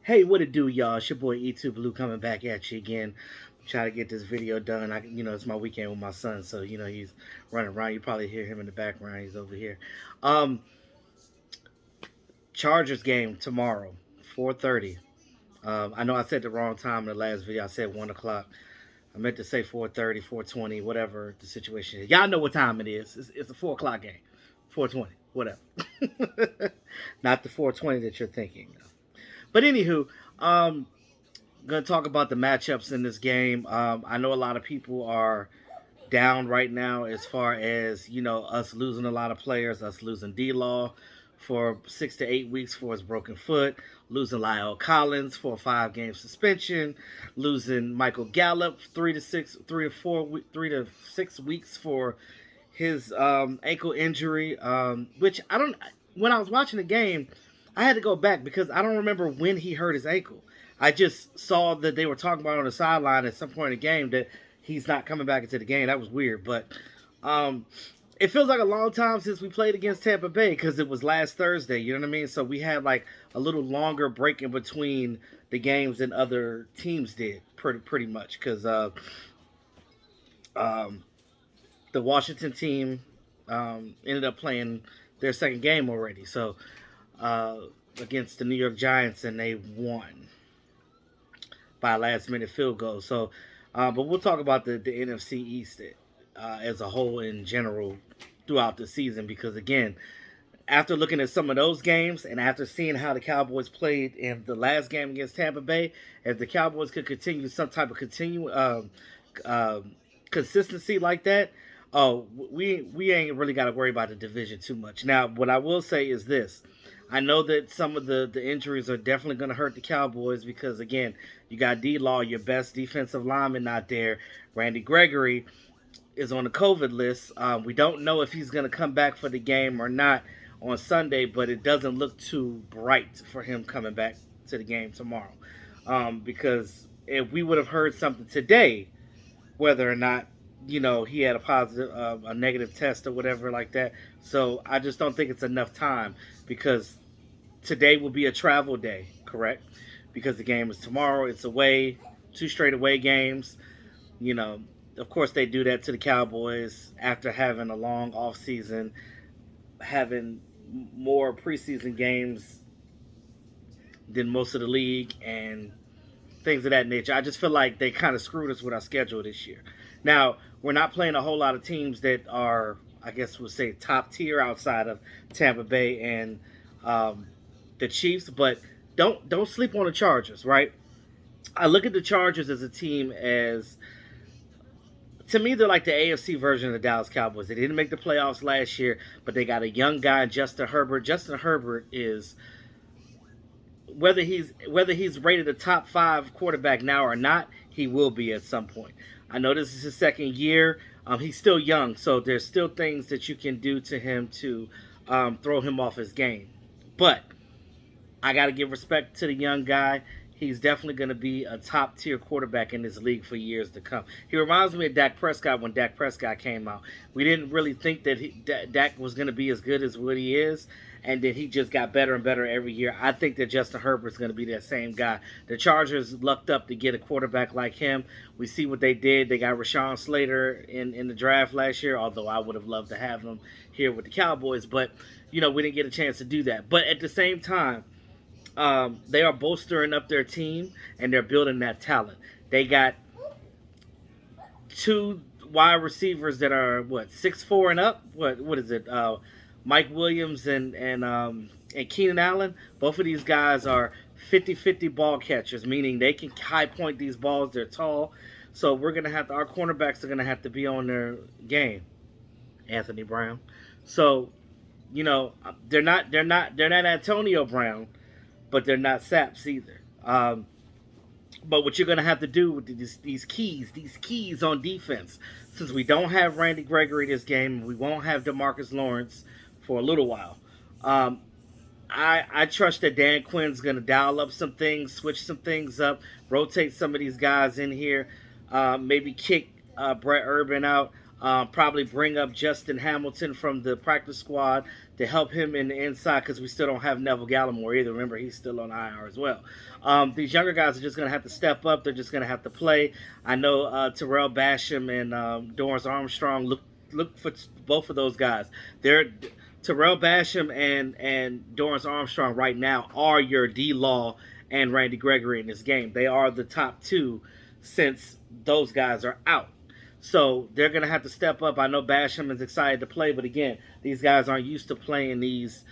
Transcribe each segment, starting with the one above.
Hey, what it do, y'all? It's your boy E2 Blue coming back at you again. Try to get this video done. It's my weekend with my son, so he's running around. You probably hear him in the background. He's over here. Um, Chargers game tomorrow, 4:30. I know I said the wrong time in the last video. I said 1 o'clock. I meant to say 4:30, 4:20, whatever the situation is. Y'all know what time it is. It's a 4 o'clock game, 4:20, whatever. Not the 4:20 that you're thinking. But anywho, gonna talk about the matchups in this game. I know a lot of people are down right now as far as us losing a lot of players, us losing D Law for 6 to 8 weeks for his broken foot, losing Lyle Collins for a 5 game suspension, losing Michael Gallup 3 to 6 weeks for his ankle injury. Which I don't. When I was watching the game, I had to go back because I don't remember when he hurt his ankle. I just saw that they were talking about on the sideline at some point in the game that he's not coming back into the game. That was weird, but um, it feels like a long time since we played against Tampa Bay because it was last Thursday. You know what I mean? So we had like a little longer break in between the games than other teams did, pretty much. Because um, the Washington team ended up playing their second game already. So uh, against the New York Giants, and they won by a last minute field goal. So, but we'll talk about the NFC East as a whole in general throughout the season because again, after looking at some of those games and after seeing how the Cowboys played in the last game against Tampa Bay, if the Cowboys could continue some type of uh, consistency like that, oh, we ain't really got to worry about the division too much. Now, what I will say is this: I know that some of the injuries are definitely going to hurt the Cowboys because again, you got D Law, your best defensive lineman, not there. Randy Gregory is on the COVID list. We don't know if he's going to come back for the game or not on Sunday, but it doesn't look too bright for him coming back to the game tomorrow. Because if we would have heard something today, whether or not he had a positive, a negative test or whatever like that. So I just don't think it's enough time because today will be a travel day, correct? Because the game is tomorrow. It's away, 2 straight away games. You know, of course they do that to the Cowboys after having a long off season, having more preseason games than most of the league and things of that nature. I just feel like they kind of screwed us with our schedule this year. Now, we're not playing a whole lot of teams that are, I guess we'll say, top tier outside of Tampa Bay and um, the Chiefs, but don't sleep on the Chargers, right? I look at the Chargers as a team as to me they're like the AFC version of the Dallas Cowboys. They didn't make the playoffs last year, but they got a young guy, Justin Herbert. Justin Herbert is whether he's rated a top 5 quarterback now or not, he will be at some point. I know this is his second year. He's still young, so there's still things that you can do to him to throw him off his game. But I got to give respect to the young guy. He's definitely going to be a top tier quarterback in this league for years to come. He reminds me of Dak Prescott when Dak Prescott came out. We didn't really think that Dak was going to be as good as what he is, and then he just got better and better every year. I think that Justin Herbert's going to be that same guy. The Chargers lucked up to get a quarterback like him. We see what they did. They got Rashawn Slater in the draft last year, although I would have loved to have him here with the Cowboys. But, we didn't get a chance to do that. But at the same time, they are bolstering up their team and they're building that talent. They got 2 wide receivers that are 6'4" and up. What is it? Mike Williams and Keenan Allen. Both of these guys are 50-50 ball catchers, meaning they can high point these balls. They're tall, so our cornerbacks are gonna have to be on their game. Anthony Brown. So they're not Antonio Brown, but they're not saps either. But what you're going to have to do with these keys on defense, since we don't have Randy Gregory this game, we won't have Demarcus Lawrence for a little while. Um, I trust that Dan Quinn's going to dial up some things, switch some things up, rotate some of these guys in here, maybe kick Brett Urban out. Probably bring up Justin Hamilton from the practice squad to help him in the inside because we still don't have Neville Gallimore either. Remember, he's still on IR as well. These younger guys are just going to have to step up. They're just going to have to play. I know Terrell Basham and Dorrance Armstrong look for both of those guys. They're Terrell Basham and Dorrance Armstrong right now are your D Law and Randy Gregory in this game. They are the top two since those guys are out. So they're going to have to step up. I know Basham is excited to play, but again, these guys aren't used to playing these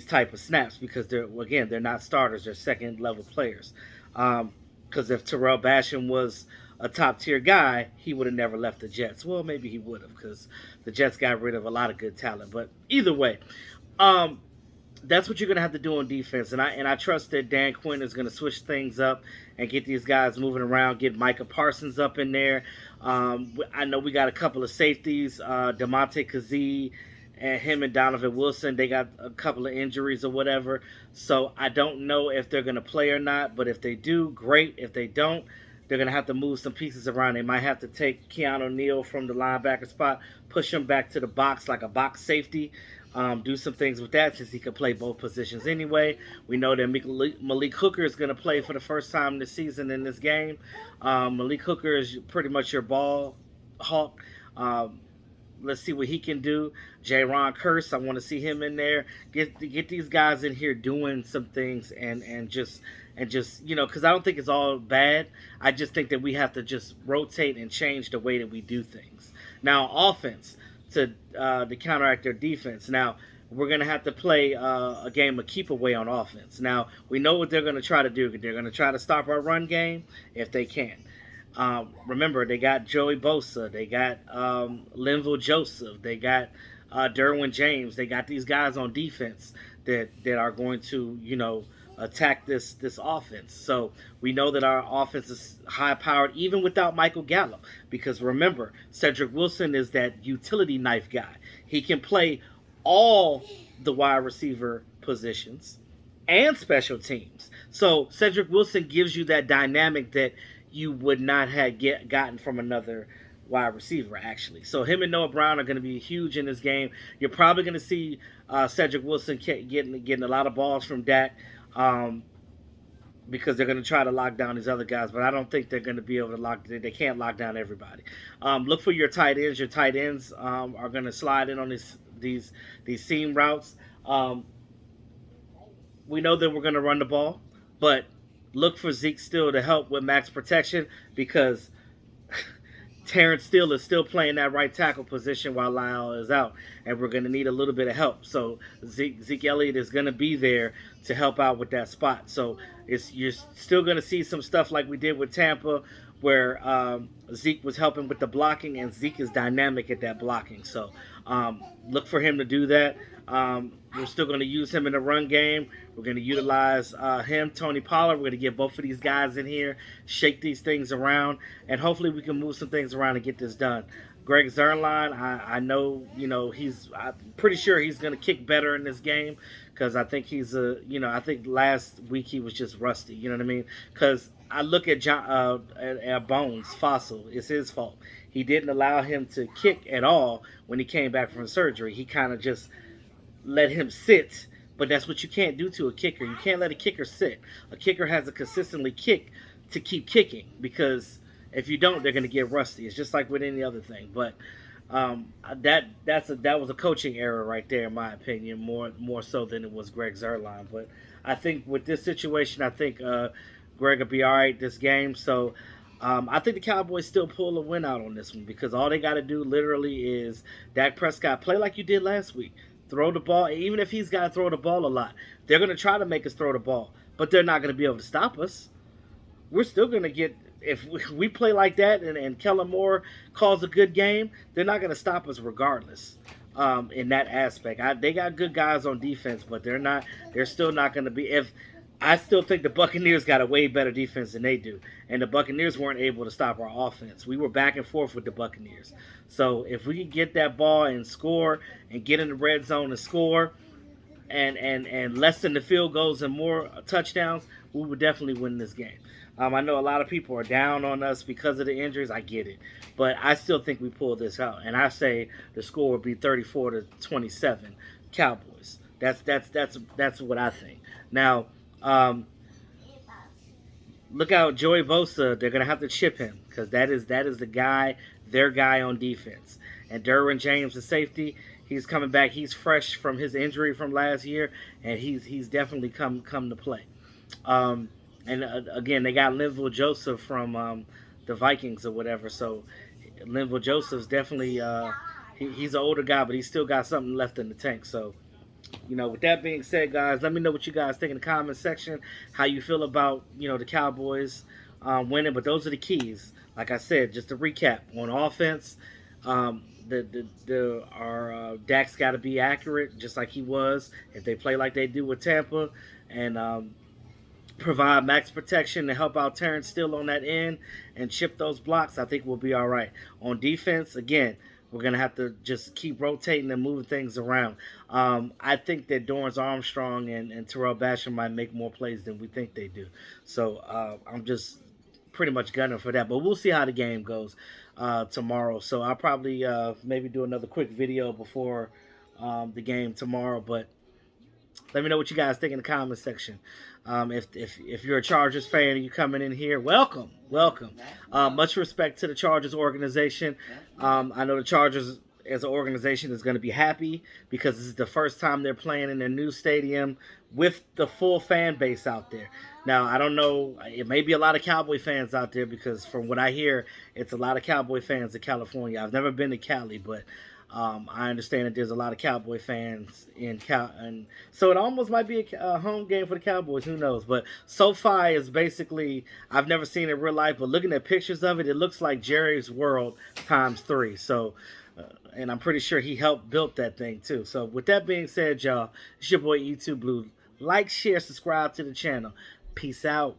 type of snaps because they're not starters. They're second level players. Because if Terrell Basham was a top tier guy, he would have never left the Jets. Well, maybe he would have because the Jets got rid of a lot of good talent. But either way, um, that's what you're going to have to do on defense. And I trust that Dan Quinn is going to switch things up and get these guys moving around, get Micah Parsons up in there. I know we got a couple of safeties, DeMonte Kazee and him and Donovan Wilson. They got a couple of injuries or whatever. So I don't know if they're going to play or not. But if they do, great. If they don't, they're going to have to move some pieces around. They might have to take Keanu Neal from the linebacker spot, push him back to the box like a box safety. Do some things with that since he can play both positions anyway. We know that Malik Hooker is going to play for the first time this season in this game. Malik Hooker is pretty much your ball hawk. Let's see what he can do. Jaron Curse, I want to see him in there. Get these guys in here doing some things and just because I don't think it's all bad. I just think that we have to just rotate and change the way that we do things. Now, offense to counteract their defense. Now, we're going to have to play a game of keep away on offense. Now, we know what they're going to try to do. They're going to try to stop our run game if they can. Remember, they got Joey Bosa. They got Linville Joseph. They got Derwin James. They got these guys on defense that are going to, attack this offense. So we know that our offense is high powered even without Michael Gallup because remember, Cedric Wilson is that utility knife guy. He can play all the wide receiver positions and special teams. So Cedric Wilson gives you that dynamic that you would not have gotten from another wide receiver, actually. So him and Noah Brown are going to be huge in this game. You're probably going to see Cedric Wilson getting a lot of balls from Dak because they're going to try to lock down these other guys, but I don't think they're going to be able to they can't lock down everybody. Look for your tight ends. Your tight ends are going to slide in on these seam routes. We know that we're going to run the ball, but look for Zeke still to help with max protection because Terrence Steele is still playing that right tackle position while Lyle is out, and we're going to need a little bit of help. So Zeke Elliott is going to be there to help out with that spot. So you're still going to see some stuff like we did with Tampa, where Zeke was helping with the blocking, and Zeke is dynamic at that blocking. So look for him to do that. We're still going to use him in the run game. We're going to utilize him, Tony Pollard. We're going to get both of these guys in here, shake these things around, and hopefully we can move some things around and get this done. Greg Zuerlein, I know, I'm pretty sure he's going to kick better in this game because I think I think last week he was just rusty, you know what I mean? Because I look at at Bones, Fossil, it's his fault. He didn't allow him to kick at all when he came back from surgery. He kind of just let him sit, but that's what you can't do to a kicker. You can't let a kicker sit. A kicker has to consistently kick to keep kicking because if you don't, they're going to get rusty. It's just like with any other thing. But that was a coaching error right there, in my opinion, more so than it was Greg Zuerlein. But I think with this situation, I think Greg will be all right this game. So I think the Cowboys still pull a win out on this one because all they got to do literally is Dak Prescott play like you did last week. Throw the ball, even if he's got to throw the ball a lot. They're going to try to make us throw the ball, but they're not going to be able to stop us. We're still going to get, if we play like that and Kellen Moore calls a good game, they're not going to stop us regardless in that aspect. They got good guys on defense, but they're still not going to be, I still think the Buccaneers got a way better defense than they do. And the Buccaneers weren't able to stop our offense. We were back and forth with the Buccaneers. So if we can get that ball and score and get in the red zone and score, and less than the field goals and more touchdowns, we would definitely win this game. I know a lot of people are down on us because of the injuries. I get it, but I still think we pull this out, and I say the score would be 34-27, Cowboys. That's what I think. Now, um, look out, Joey Bosa. They're gonna have to chip him because that is the guy, their guy on defense. And Derwin James, the safety, he's coming back. He's fresh from his injury from last year, and he's definitely come to play. Um, and again, they got Linval Joseph from the Vikings or whatever. So Linval Joseph's definitely he's an older guy, but he's still got something left in the tank. So with that being said, guys, let me know what you guys think in the comment section. How you feel about the Cowboys winning? But those are the keys. Like I said, just to recap on offense, our Dak's got to be accurate, just like he was. If they play like they do with Tampa, and provide max protection to help out Terrence Steele on that end and chip those blocks, I think we'll be all right. On defense, again, we're going to have to just keep rotating and moving things around. I think that Dorrance Armstrong and Terrell Basham might make more plays than we think they do. So I'm just pretty much gunning for that. But we'll see how the game goes tomorrow. So I'll probably maybe do another quick video before the game tomorrow. But let me know what you guys think in the comment section. If you're a Chargers fan and you're coming in here, welcome, welcome. Much respect to the Chargers organization. I know the Chargers as an organization is going to be happy because this is the first time they're playing in their new stadium with the full fan base out there. Now, I don't know, it may be a lot of Cowboy fans out there because from what I hear, it's a lot of Cowboy fans in California. I've never been to Cali, but I understand that there's a lot of Cowboy fans in and so it almost might be a home game for the Cowboys. Who knows? But SoFi is basically, I've never seen it in real life, but looking at pictures of it, it looks like Jerry's World times 3. So, and I'm pretty sure he helped build that thing too. So, with that being said, y'all, it's your boy E2 Blue. Like, share, subscribe to the channel. Peace out.